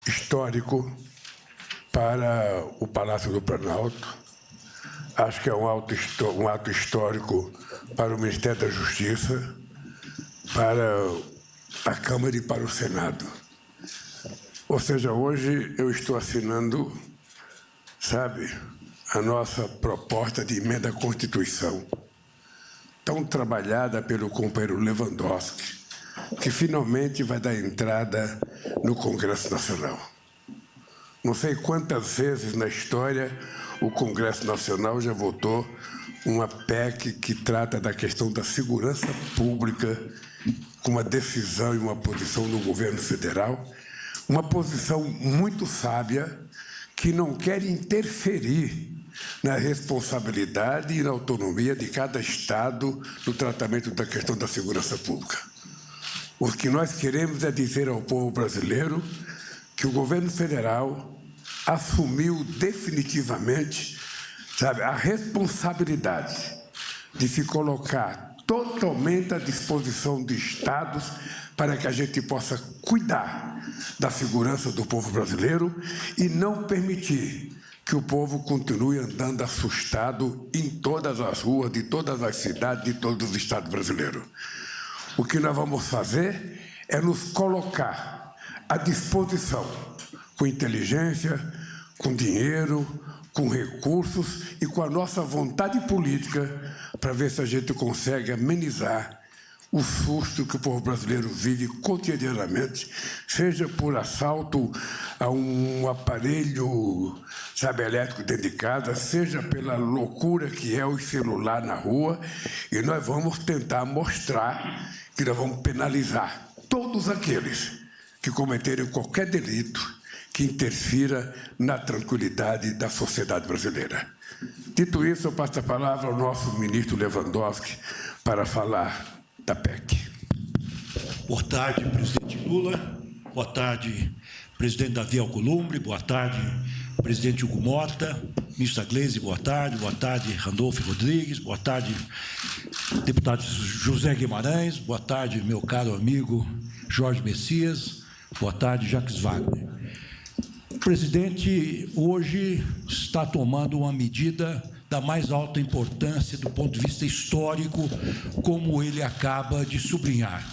histórico para o Palácio do Planalto. Acho que é um ato histórico para o Ministério da Justiça, para a Câmara e para o Senado. Ou seja, hoje eu estou assinando, sabe, a nossa proposta de emenda à Constituição, tão trabalhada pelo companheiro Lewandowski, que finalmente vai dar entrada no Congresso Nacional. Não sei quantas vezes na história o Congresso Nacional já votou uma PEC que trata da questão da segurança pública, com uma decisão e uma posição do governo federal, uma posição muito sábia, que não quer interferir na responsabilidade e na autonomia de cada Estado no tratamento da questão da segurança pública. O que nós queremos é dizer ao povo brasileiro que o governo federal assumiu definitivamente, sabe, a responsabilidade de se colocar totalmente à disposição de Estados para que a gente possa cuidar da segurança do povo brasileiro e não permitir que o povo continue andando assustado em todas as ruas, de todas as cidades, de todos os estados brasileiros. O que nós vamos fazer é nos colocar à disposição, com inteligência, com dinheiro, com recursos e com a nossa vontade política para ver se a gente consegue amenizar o susto que o povo brasileiro vive cotidianamente, seja por assalto a um aparelho, sabe, elétrico dentro de casa, seja pela loucura que é o celular na rua, e nós vamos tentar mostrar que nós vamos penalizar todos aqueles que cometerem qualquer delito que interfira na tranquilidade da sociedade brasileira. Dito isso, eu passo a palavra ao nosso ministro Lewandowski para falar da PEC. Boa tarde, presidente Lula. Boa tarde, presidente Davi Alcolumbre. Boa tarde, presidente Hugo Mota. Ministra Gleisi, boa tarde. Boa tarde, Randolfo Rodrigues. Boa tarde, deputado José Guimarães. Boa tarde, meu caro amigo Jorge Messias. Boa tarde, Jacques Wagner. O presidente hoje está tomando uma medida da mais alta importância do ponto de vista histórico, como ele acaba de sublinhar.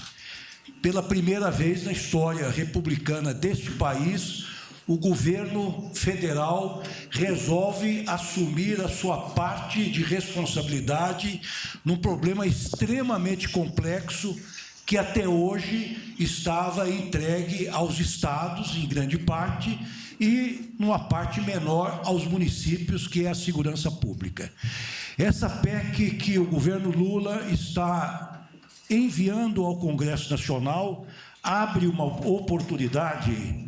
Pela primeira vez na história republicana deste país, o governo federal resolve assumir a sua parte de responsabilidade num problema extremamente complexo que até hoje estava entregue aos estados, em grande parte, e, numa parte menor, aos municípios, que é a segurança pública. Essa PEC que o governo Lula está enviando ao Congresso Nacional abre uma oportunidade,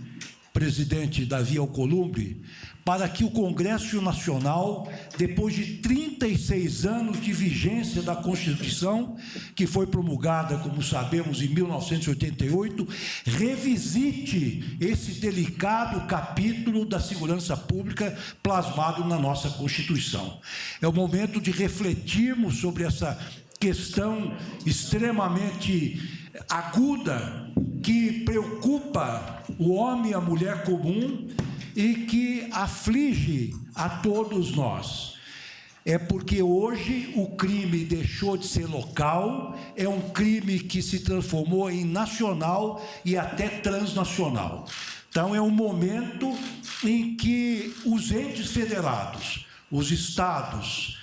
presidente Davi Alcolumbre, para que o Congresso Nacional, depois de 36 anos de vigência da Constituição, que foi promulgada, como sabemos, em 1988, revisite esse delicado capítulo da segurança pública plasmado na nossa Constituição. É o momento de refletirmos sobre essa questão extremamente aguda que preocupa o homem e a mulher comum e que aflige a todos nós. É porque hoje o crime deixou de ser local, é um crime que se transformou em nacional e até transnacional. Então, é um momento em que os entes federados, os estados,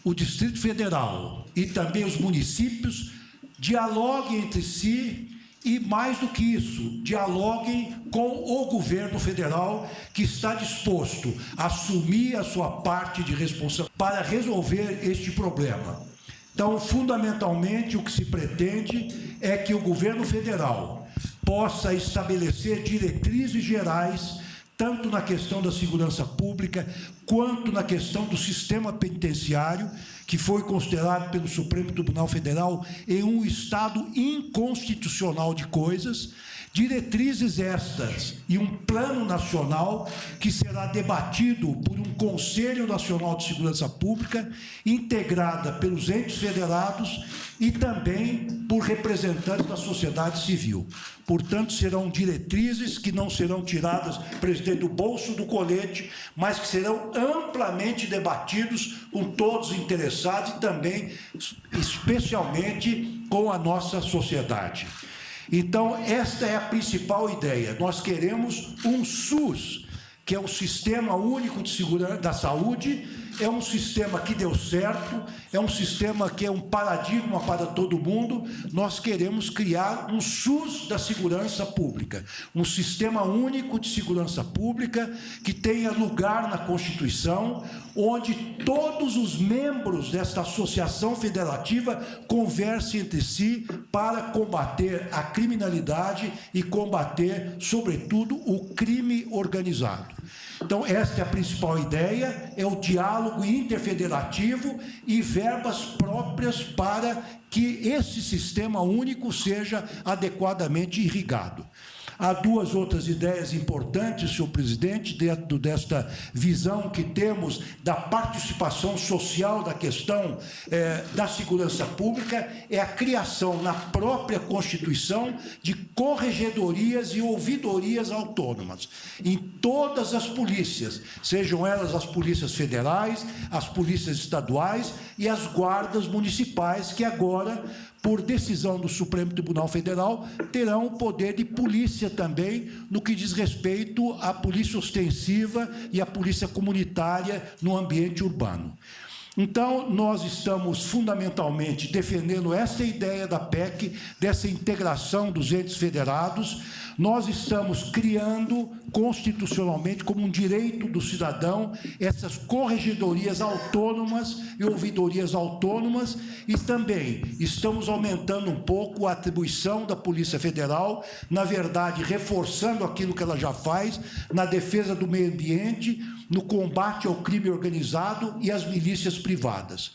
o Distrito Federal e também os municípios dialoguem entre si e, mais do que isso, dialoguem com o governo federal, que está disposto a assumir a sua parte de responsabilidade para resolver este problema. Então, fundamentalmente, o que se pretende é que o governo federal possa estabelecer diretrizes gerais, tanto na questão da segurança pública, quanto na questão do sistema penitenciário, que foi considerado pelo Supremo Tribunal Federal em um estado inconstitucional de coisas, Diretrizes estas e um plano nacional que será debatido por um Conselho Nacional de Segurança Pública, integrada pelos entes federados e também por representantes da sociedade civil. Portanto, serão diretrizes que não serão tiradas, presidente, do bolso do colete, mas que serão amplamente debatidos com todos os interessados e também, especialmente, com a nossa sociedade. Então, esta é a principal ideia. Nós queremos um SUS, que é o Sistema Único de Segurança da Saúde, é um sistema que deu certo, é um sistema que é um paradigma para todo mundo. Nós queremos criar um SUS da segurança pública, um Sistema Único de Segurança Pública que tenha lugar na Constituição, onde todos os membros desta associação federativa conversem entre si para combater a criminalidade e combater, sobretudo, o crime organizado. Então, esta é a principal ideia, é o diálogo interfederativo e verbas próprias para que esse sistema único seja adequadamente irrigado. Há duas outras ideias importantes, senhor presidente, dentro desta visão que temos da participação social da questão da segurança pública, é a criação na própria Constituição de corregedorias e ouvidorias autônomas em todas as polícias, sejam elas as polícias federais, as polícias estaduais e as guardas municipais, que agora, por decisão do Supremo Tribunal Federal, terão o poder de polícia também no que diz respeito à polícia ostensiva e à polícia comunitária no ambiente urbano. Então, nós estamos fundamentalmente defendendo essa ideia da PEC, dessa integração dos entes federados. Nós estamos criando constitucionalmente, como um direito do cidadão, essas corregedorias autônomas e ouvidorias autônomas, e também estamos aumentando um pouco a atribuição da Polícia Federal, na verdade, reforçando aquilo que ela já faz na defesa do meio ambiente, no combate ao crime organizado e às milícias privadas.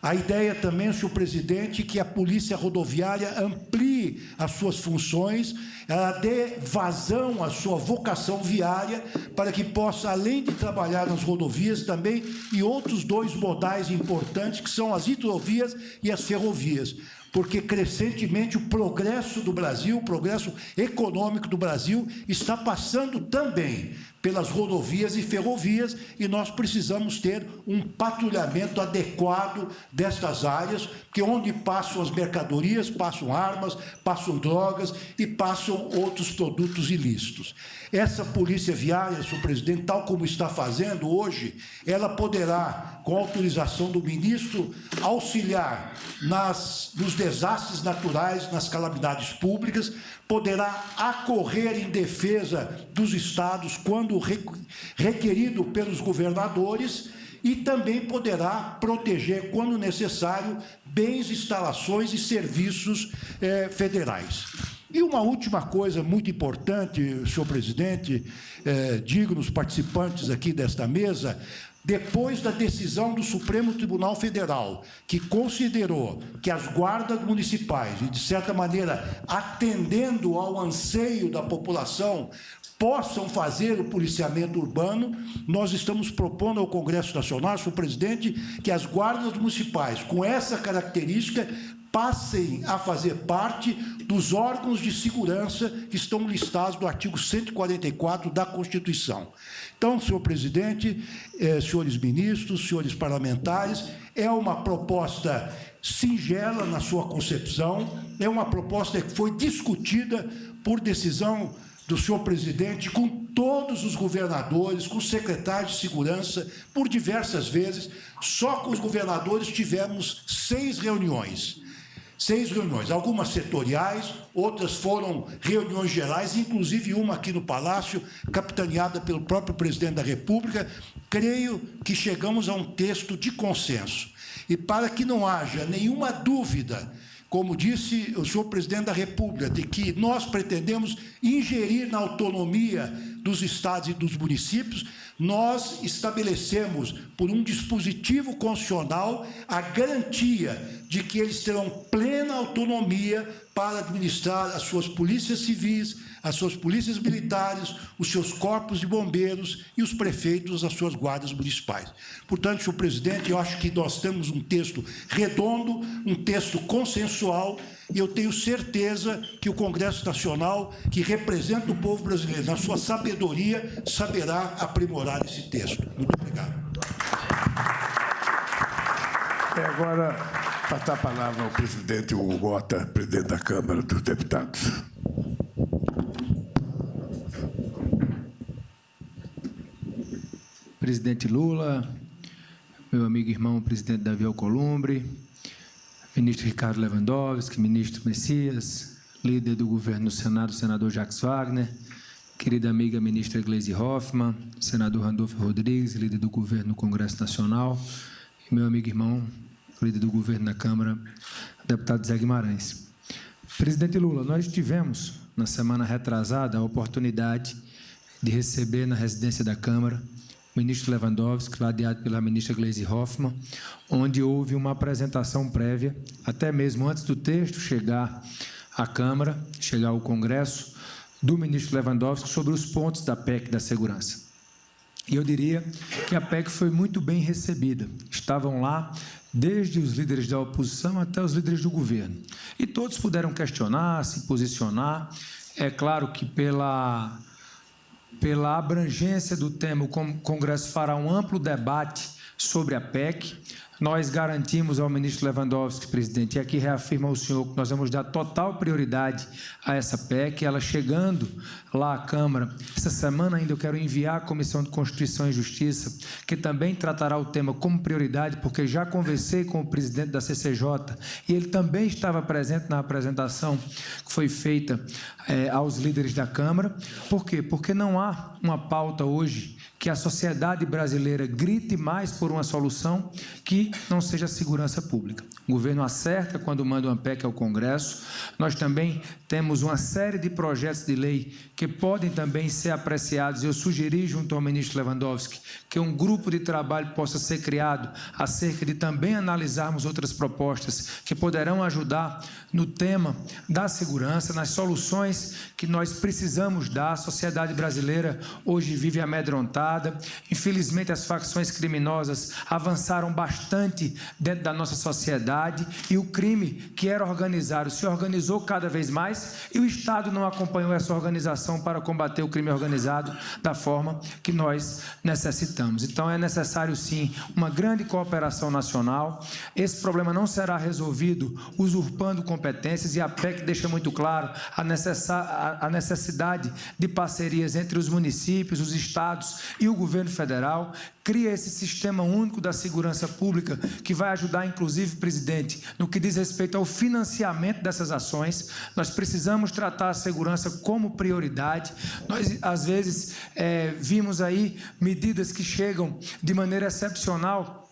A ideia também, senhor presidente, que a Polícia Rodoviária amplie as suas funções, ela dê vazão à sua vocação viária, para que possa, além de trabalhar nas rodovias, também em outros dois modais importantes, que são as hidrovias e as ferrovias. Porque, crescentemente, o progresso do Brasil, o progresso econômico do Brasil, está passando também pelas rodovias e ferrovias, e nós precisamos ter um patrulhamento adequado destas áreas, porque onde passam as mercadorias, passam armas, passam drogas e passam outros produtos ilícitos. Essa polícia viária, senhor presidente, tal como está fazendo hoje, ela poderá, com autorização do ministro, auxiliar nos desastres naturais, nas calamidades públicas, poderá acorrer em defesa dos estados quando requerido pelos governadores e também poderá proteger, quando necessário, bens, instalações e serviços federais. E uma última coisa muito importante, senhor presidente, dignos participantes aqui desta mesa, depois da decisão do Supremo Tribunal Federal, que considerou que as guardas municipais, e de certa maneira atendendo ao anseio da população, possam fazer o policiamento urbano, nós estamos propondo ao Congresso Nacional, senhor presidente, que as guardas municipais, com essa característica, passem a fazer parte dos órgãos de segurança que estão listados no artigo 144 da Constituição. Então, senhor presidente, senhores ministros, senhores parlamentares, é uma proposta singela na sua concepção, é uma proposta que foi discutida por decisão do senhor presidente com todos os governadores, com os secretários de segurança, por diversas vezes. Só com os governadores tivemos 6 reuniões. 6 reuniões, algumas setoriais, outras foram reuniões gerais, inclusive uma aqui no Palácio, capitaneada pelo próprio presidente da República. Creio que chegamos a um texto de consenso. E para que não haja nenhuma dúvida, como disse o senhor presidente da República, de que nós pretendemos ingerir na autonomia dos estados e dos municípios, nós estabelecemos, por um dispositivo constitucional, a garantia de que eles terão plena autonomia para administrar as suas polícias civis, as suas polícias militares, os seus corpos de bombeiros e os prefeitos, as suas guardas municipais. Portanto, senhor presidente, eu acho que nós temos um texto redondo, um texto consensual, e eu tenho certeza que o Congresso Nacional, que representa o povo brasileiro, na sua sabedoria, saberá aprimorar esse texto. Muito obrigado. Agora, passar a palavra ao presidente Hugo Mota, presidente da Câmara dos Deputados. Presidente Lula, meu amigo e irmão, presidente Davi Alcolumbre, ministro Ricardo Lewandowski, ministro Messias, líder do governo no Senado, senador Jacques Wagner, querida amiga ministra Gleisi Hoffmann, senador Randolfo Rodrigues, líder do governo no Congresso Nacional, e meu amigo e irmão, líder do governo na Câmara, deputado Zé Guimarães. Presidente Lula, nós tivemos, na semana retrasada, a oportunidade de receber na residência da Câmara o ministro Lewandowski, ladeado pela ministra Gleisi Hoffmann, onde houve uma apresentação prévia, até mesmo antes do texto chegar à Câmara, chegar ao Congresso, do ministro Lewandowski sobre os pontos da PEC da segurança. E eu diria que a PEC foi muito bem recebida. Estavam lá desde os líderes da oposição até os líderes do governo. E todos puderam questionar, se posicionar. É claro que pela abrangência do tema, o Congresso fará um amplo debate sobre a PEC. Nós garantimos ao ministro Lewandowski, presidente, e aqui reafirma ao senhor que nós vamos dar total prioridade a essa PEC, ela chegando lá à Câmara. Essa semana ainda eu quero enviar à Comissão de Constituição e Justiça, que também tratará o tema como prioridade, porque já conversei com o presidente da CCJ e ele também estava presente na apresentação que foi feita aos líderes da Câmara. Por quê? Porque não há uma pauta hoje que a sociedade brasileira grite mais por uma solução que não seja a segurança pública. O governo acerta quando manda uma PEC ao Congresso. Nós também temos uma série de projetos de lei que podem também ser apreciados. Eu sugeri, junto ao ministro Lewandowski, que um grupo de trabalho possa ser criado acerca de também analisarmos outras propostas que poderão ajudar no tema da segurança, nas soluções que nós precisamos dar. A sociedade brasileira hoje vive amedrontada. Infelizmente, as facções criminosas avançaram bastante dentro da nossa sociedade e o crime que era organizado se organizou cada vez mais e o Estado não acompanhou essa organização para combater o crime organizado da forma que nós necessitamos. Então, é necessário, sim, uma grande cooperação nacional. Esse problema não será resolvido usurpando competências e a PEC deixa muito claro a necessidade de parcerias entre os municípios, os estados e o governo federal. Cria esse sistema único da segurança pública que vai ajudar, inclusive, presidente, no que diz respeito ao financiamento dessas ações. Nós precisamos tratar a segurança como prioridade. Nós, às vezes, vimos aí medidas que chegam de maneira excepcional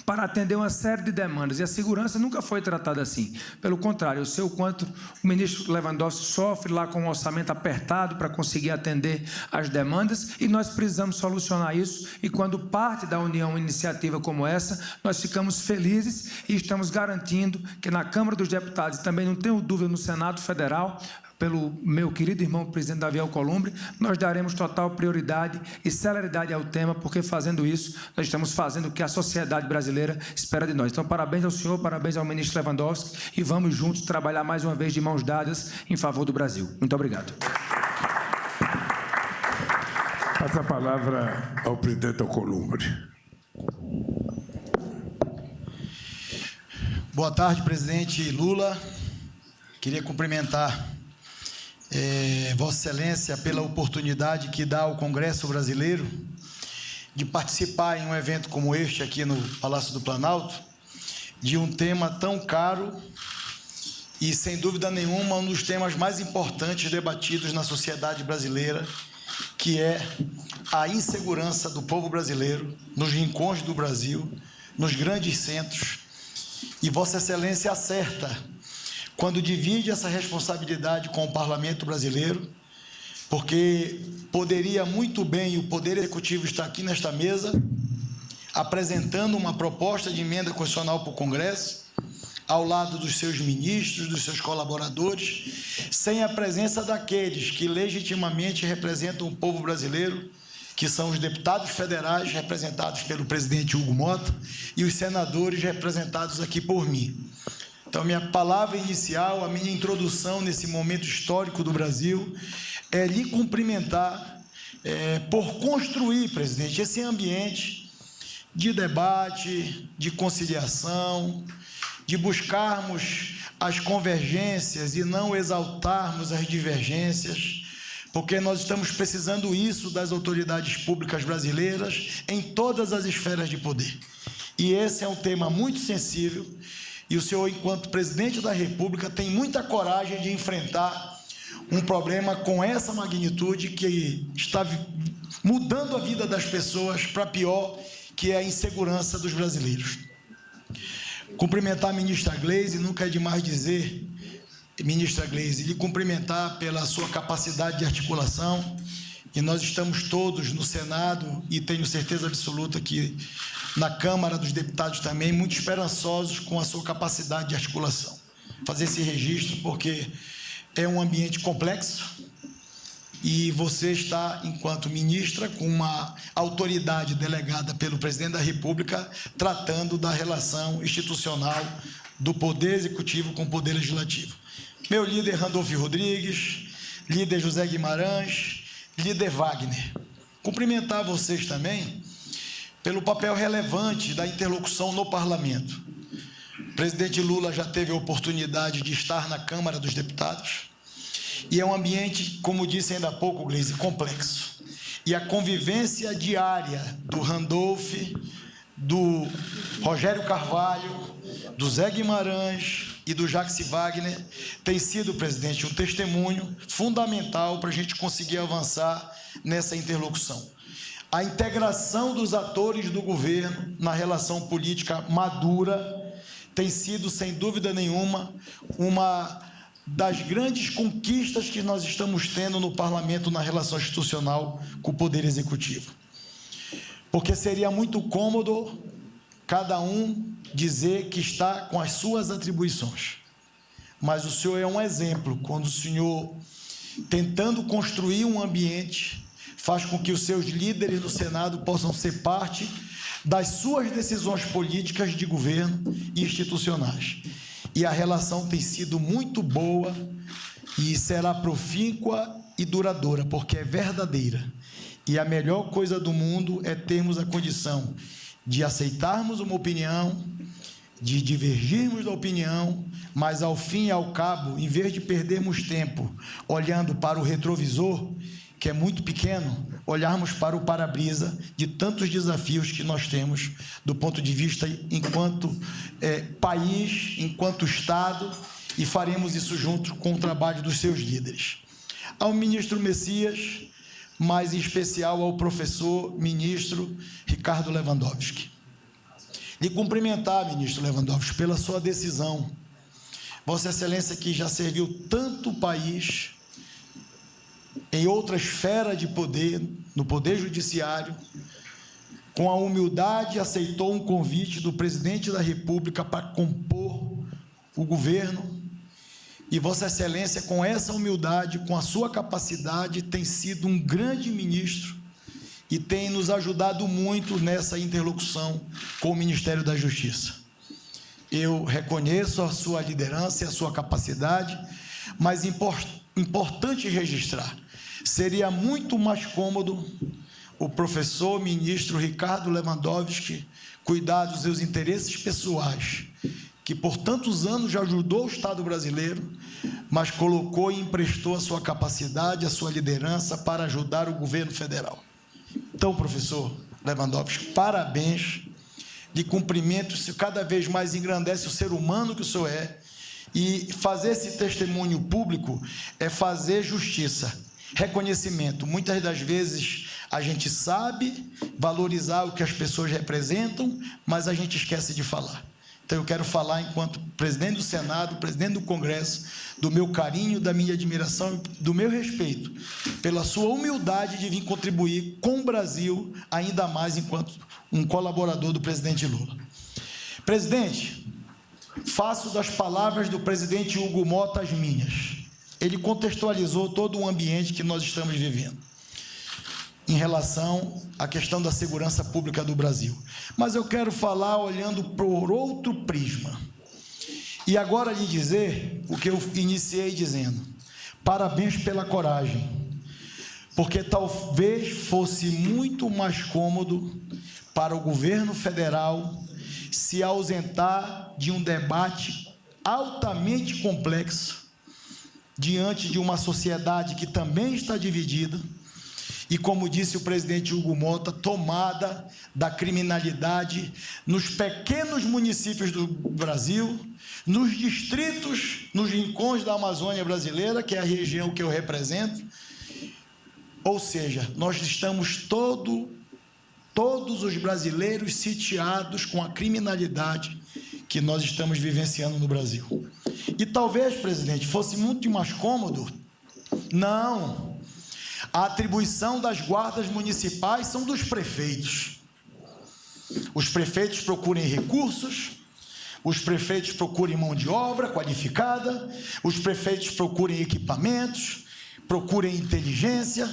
para atender uma série de demandas, e a segurança nunca foi tratada assim. Pelo contrário, eu sei o quanto o ministro Lewandowski sofre lá com um orçamento apertado para conseguir atender as demandas, e nós precisamos solucionar isso, e quando parte da União uma iniciativa como essa, nós ficamos felizes e estamos garantindo que na Câmara dos Deputados, e também não tenho dúvida no Senado Federal, pelo meu querido irmão presidente Davi Alcolumbre, nós daremos total prioridade e celeridade ao tema, porque fazendo isso, nós estamos fazendo o que a sociedade brasileira espera de nós. Então, parabéns ao senhor, parabéns ao ministro Lewandowski e vamos juntos trabalhar mais uma vez de mãos dadas em favor do Brasil. Muito obrigado. Passa a palavra ao presidente Alcolumbre. Boa tarde, presidente Lula. Queria cumprimentar Vossa Excelência pela oportunidade que dá ao Congresso Brasileiro de participar em um evento como este aqui no Palácio do Planalto, de um tema tão caro e, sem dúvida nenhuma, um dos temas mais importantes debatidos na sociedade brasileira, que é a insegurança do povo brasileiro nos rincões do Brasil, nos grandes centros. E Vossa Excelência acerta quando divide essa responsabilidade com o Parlamento brasileiro, porque poderia muito bem o Poder Executivo estar aqui nesta mesa, apresentando uma proposta de emenda constitucional para o Congresso, ao lado dos seus ministros, dos seus colaboradores, sem a presença daqueles que legitimamente representam o povo brasileiro, que são os deputados federais representados pelo presidente Hugo Mota e os senadores representados aqui por mim. Então, minha palavra inicial, a minha introdução nesse momento histórico do Brasil é lhe cumprimentar por construir, presidente, esse ambiente de debate, de conciliação, de buscarmos as convergências e não exaltarmos as divergências, porque nós estamos precisando isso das autoridades públicas brasileiras em todas as esferas de poder. E esse é um tema muito sensível, e o senhor, enquanto presidente da República, tem muita coragem de enfrentar um problema com essa magnitude que está mudando a vida das pessoas para pior, que é a insegurança dos brasileiros. Cumprimentar a ministra Gleisi, nunca é demais dizer, ministra Gleisi, lhe cumprimentar pela sua capacidade de articulação, e nós estamos todos no Senado, e tenho certeza absoluta que na Câmara dos Deputados também, muito esperançosos com a sua capacidade de articulação. Fazer esse registro, porque é um ambiente complexo, e você está, enquanto ministra, com uma autoridade delegada pelo presidente da República, tratando da relação institucional do Poder Executivo com o Poder Legislativo. Meu líder Randolfo Rodrigues, líder José Guimarães, líder Wagner. Cumprimentar vocês também pelo papel relevante da interlocução no Parlamento. O presidente Lula já teve a oportunidade de estar na Câmara dos Deputados, e é um ambiente, como disse ainda há pouco, Gleisi, complexo. E a convivência diária do Randolph, do Rogério Carvalho, do Zé Guimarães e do Jacques Wagner tem sido, presidente, um testemunho fundamental para a gente conseguir avançar nessa interlocução. A integração dos atores do governo na relação política madura tem sido, sem dúvida nenhuma, uma das grandes conquistas que nós estamos tendo no Parlamento na relação institucional com o Poder Executivo. Porque seria muito cômodo cada um dizer que está com as suas atribuições. Mas o senhor é um exemplo, quando o senhor, tentando construir um ambiente, faz com que os seus líderes no Senado possam ser parte das suas decisões políticas de governo e institucionais. E a relação tem sido muito boa e será profícua e duradoura, porque é verdadeira. E a melhor coisa do mundo é termos a condição de aceitarmos uma opinião, de divergirmos da opinião, mas, ao fim e ao cabo, em vez de perdermos tempo olhando para o retrovisor, que é muito pequeno, olharmos para o para-brisa de tantos desafios que nós temos do ponto de vista enquanto país, enquanto Estado, e faremos isso junto com o trabalho dos seus líderes. Ao ministro Messias, mas em especial ao professor ministro Ricardo Lewandowski. Lhe cumprimentar, ministro Lewandowski, pela sua decisão. Vossa Excelência, que já serviu tanto o país em outra esfera de poder, no Poder Judiciário, com a humildade aceitou um convite do presidente da República para compor o governo, e Vossa Excelência, com essa humildade, com a sua capacidade, tem sido um grande ministro e tem nos ajudado muito nessa interlocução com o Ministério da Justiça. Eu reconheço a sua liderança e a sua capacidade, mas importante registrar, seria muito mais cômodo o professor ministro Ricardo Lewandowski cuidar dos seus interesses pessoais, que por tantos anos já ajudou o Estado brasileiro, mas colocou e emprestou a sua capacidade, a sua liderança para ajudar o governo federal. Então, professor Lewandowski, parabéns, de cumprimento, isso cada vez mais engrandece o ser humano que o senhor é, e fazer esse testemunho público é fazer justiça, reconhecimento. Muitas das vezes a gente sabe valorizar o que as pessoas representam, mas a gente esquece de falar. Então, eu quero falar, enquanto presidente do Senado, presidente do Congresso, do meu carinho, da minha admiração, do meu respeito, pela sua humildade de vir contribuir com o Brasil, ainda mais enquanto um colaborador do presidente Lula. Presidente, faço das palavras do presidente Hugo Motta as minhas. Ele contextualizou todo o ambiente que nós estamos vivendo em relação à questão da segurança pública do Brasil. Mas eu quero falar olhando por outro prisma. E agora lhe dizer o que eu iniciei dizendo. Parabéns pela coragem, porque talvez fosse muito mais cômodo para o governo federal se ausentar de um debate altamente complexo diante de uma sociedade que também está dividida e, como disse o presidente Hugo Motta, tomada da criminalidade nos pequenos municípios do Brasil, nos distritos, nos rincões da Amazônia brasileira, que é a região que eu represento. Ou seja, nós estamos todos os brasileiros sitiados com a criminalidade que nós estamos vivenciando no Brasil. E talvez, presidente, fosse muito mais cômodo. Não. A atribuição das guardas municipais são dos prefeitos. Os prefeitos procurem recursos, os prefeitos procurem mão de obra qualificada, os prefeitos procurem equipamentos, procurem inteligência,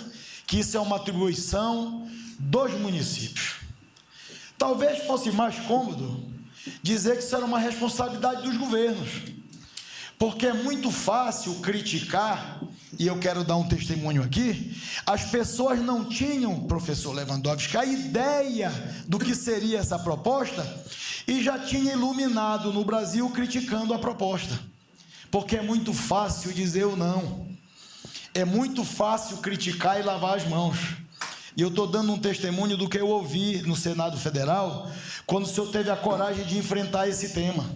que isso é uma atribuição dos municípios. Talvez fosse mais cômodo dizer que isso era uma responsabilidade dos governos, porque é muito fácil criticar, e eu quero dar um testemunho aqui. As pessoas não tinham, professor Lewandowski, a ideia do que seria essa proposta e já tinha iluminado no Brasil criticando a proposta, porque é muito fácil dizer o não, é muito fácil criticar e lavar as mãos. E eu estou dando um testemunho do que eu ouvi no Senado Federal, quando o senhor teve a coragem de enfrentar esse tema.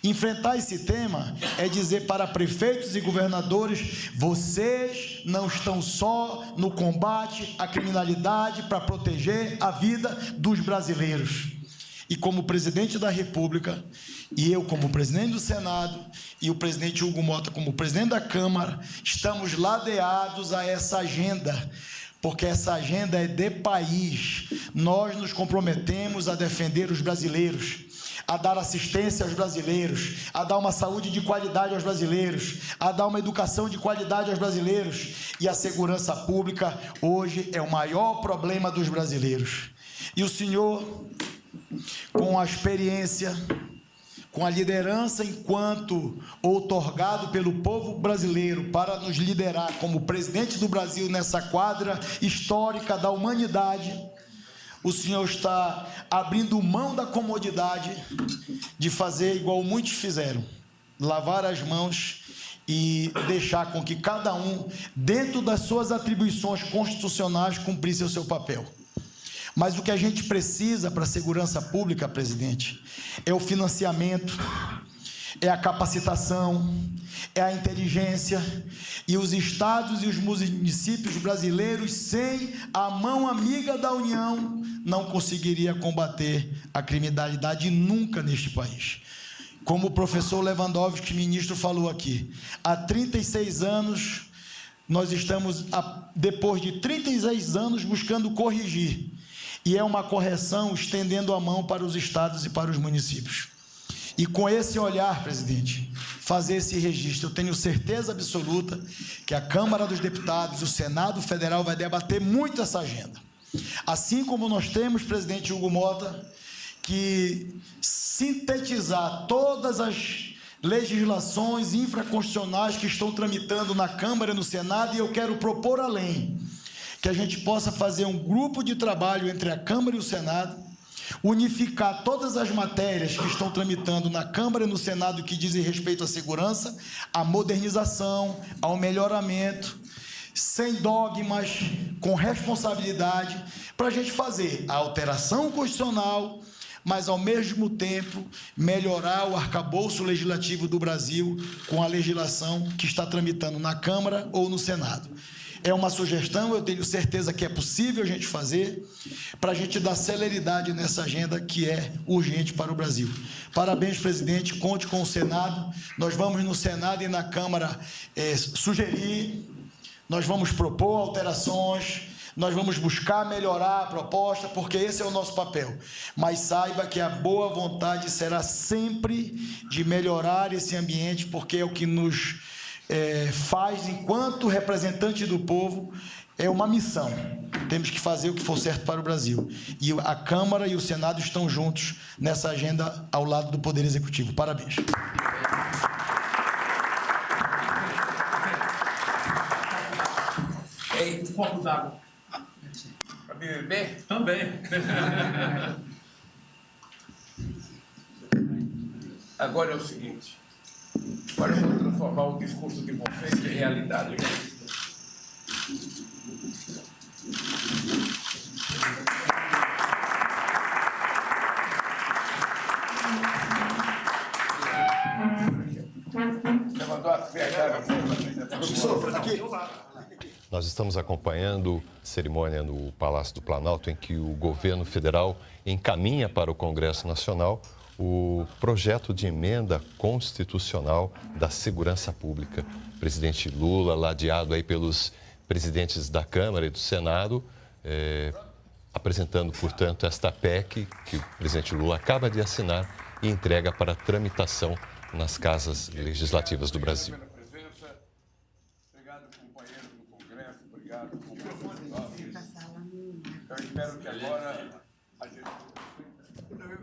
Enfrentar esse tema é dizer para prefeitos e governadores: vocês não estão só no combate à criminalidade para proteger a vida dos brasileiros. E como presidente da República, e eu como presidente do Senado, e o presidente Hugo Motta como presidente da Câmara, estamos ladeados a essa agenda, porque essa agenda é de país. Nós nos comprometemos a defender os brasileiros, a dar assistência aos brasileiros, a dar uma saúde de qualidade aos brasileiros, a dar uma educação de qualidade aos brasileiros. E a segurança pública hoje é o maior problema dos brasileiros. E o senhor, com a experiência, com a liderança enquanto outorgado pelo povo brasileiro para nos liderar como presidente do Brasil nessa quadra histórica da humanidade, o senhor está abrindo mão da comodidade de fazer igual muitos fizeram, lavar as mãos e deixar com que cada um, dentro das suas atribuições constitucionais, cumprisse o seu papel. Mas o que a gente precisa para a segurança pública, presidente, é o financiamento, é a capacitação, é a inteligência, e os estados e os municípios brasileiros, sem a mão amiga da União, não conseguiria combater a criminalidade nunca neste país. Como o professor Lewandowski, ministro, falou aqui, há 36 anos, nós estamos, depois de 36 anos, buscando corrigir, e é uma correção estendendo a mão para os estados e para os municípios. E com esse olhar, presidente, fazer esse registro, eu tenho certeza absoluta que a Câmara dos Deputados e o Senado Federal vai debater muito essa agenda. Assim como nós temos, presidente Hugo Motta, que sintetizar todas as legislações infraconstitucionais que estão tramitando na Câmara e no Senado, e eu quero propor além, que a gente possa fazer um grupo de trabalho entre a Câmara e o Senado, unificar todas as matérias que estão tramitando na Câmara e no Senado que dizem respeito à segurança, à modernização, ao melhoramento, sem dogmas, com responsabilidade, para a gente fazer a alteração constitucional, mas, ao mesmo tempo, melhorar o arcabouço legislativo do Brasil com a legislação que está tramitando na Câmara ou no Senado. É uma sugestão, eu tenho certeza que é possível a gente fazer, para a gente dar celeridade nessa agenda que é urgente para o Brasil. Parabéns, presidente, conte com o Senado. Nós vamos no Senado e na Câmara sugerir, nós vamos propor alterações, nós vamos buscar melhorar a proposta, porque esse é o nosso papel. Mas saiba que a boa vontade será sempre de melhorar esse ambiente, porque é o que nos faz, enquanto representante do povo, é uma missão. Temos que fazer o que for certo para o Brasil. E a Câmara e o Senado estão juntos nessa agenda ao lado do Poder Executivo. Parabéns. Ei, um copo d'água. Para me beber? Também. Agora é o seguinte. Agora eu vou transformar o discurso de vocês em realidade. Nós estamos acompanhando a cerimônia no Palácio do Planalto, em que o governo federal encaminha para o Congresso Nacional o projeto de emenda constitucional da segurança pública. O presidente Lula, ladeado aí pelos presidentes da Câmara e do Senado, apresentando, portanto, esta PEC que o presidente Lula acaba de assinar e entrega para tramitação nas casas legislativas do Brasil. Obrigado, companheiro do Congresso, obrigado, eu espero que agora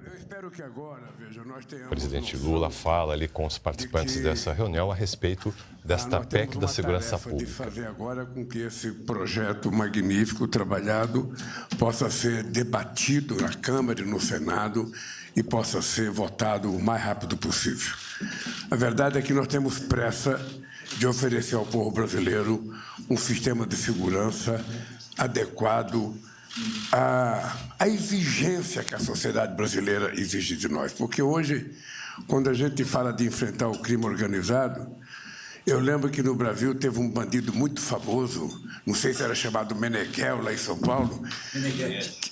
eu espero que agora, veja, nós tenhamos... O presidente Lula fala ali com os participantes dessa reunião a respeito desta PEC da segurança pública. De fazer agora com que esse projeto magnífico, trabalhado, possa ser debatido na Câmara e no Senado e possa ser votado o mais rápido possível. A verdade é que nós temos pressa de oferecer ao povo brasileiro um sistema de segurança adequado à exigência que a sociedade brasileira exige de nós. Porque hoje, quando a gente fala de enfrentar o crime organizado, eu lembro que no Brasil teve um bandido muito famoso, não sei se era chamado Meneghel, lá em São Paulo.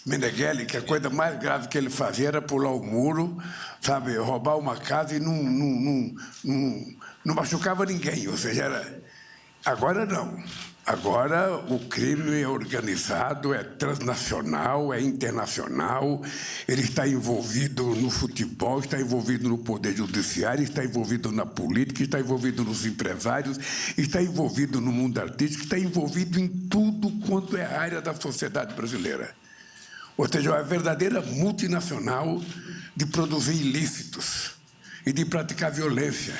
Meneghel, que a coisa mais grave que ele fazia era pular o muro, sabe, roubar uma casa e não machucava ninguém. Ou seja, agora não. Agora o crime é organizado, é transnacional, é internacional, ele está envolvido no futebol, está envolvido no poder judiciário, está envolvido na política, está envolvido nos empresários, está envolvido no mundo artístico, está envolvido em tudo quanto é área da sociedade brasileira. Ou seja, é uma verdadeira multinacional de produzir ilícitos e de praticar violência,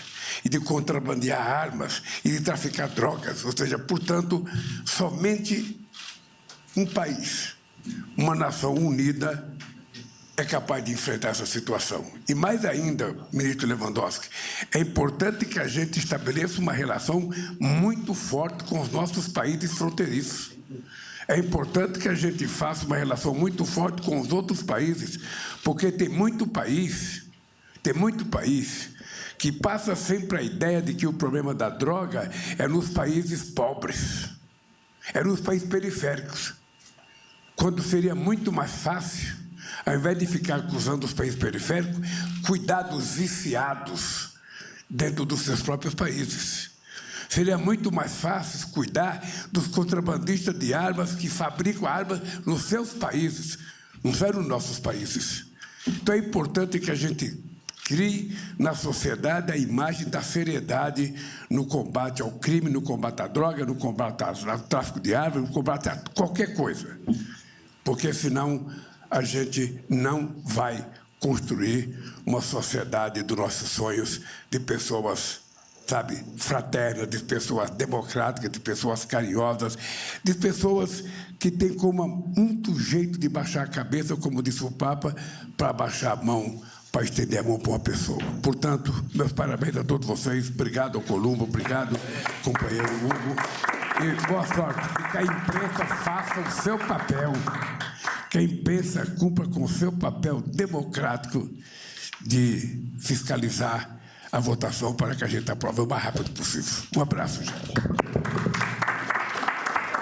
e de contrabandear armas, e de traficar drogas. Ou seja, portanto, somente um país, uma nação unida, é capaz de enfrentar essa situação. E mais ainda, ministro Lewandowski, é importante que a gente estabeleça uma relação muito forte com os nossos países fronteiriços. É importante que a gente faça uma relação muito forte com os outros países, porque tem muito país que passa sempre a ideia de que o problema da droga é nos países pobres, é nos países periféricos, quando seria muito mais fácil, ao invés de ficar acusando os países periféricos, cuidar dos viciados dentro dos seus próprios países. Seria muito mais fácil cuidar dos contrabandistas de armas que fabricam armas nos seus países, não são nos nossos países. Então é importante que a gente crie na sociedade a imagem da seriedade no combate ao crime, no combate à droga, no combate ao tráfico de armas, no combate a qualquer coisa. Porque, senão, a gente não vai construir uma sociedade dos nossos sonhos de pessoas, sabe, fraternas, de pessoas democráticas, de pessoas carinhosas, de pessoas que têm como muito jeito de baixar a cabeça, como disse o Papa, para baixar a mão, para estender a mão para uma pessoa. Portanto, meus parabéns a todos vocês. Obrigado ao Columbo, obrigado, companheiro Hugo. E boa sorte. E que a imprensa faça o seu papel. Que a imprensa cumpra com o seu papel democrático de fiscalizar a votação para que a gente aprove o mais rápido possível. Um abraço, gente.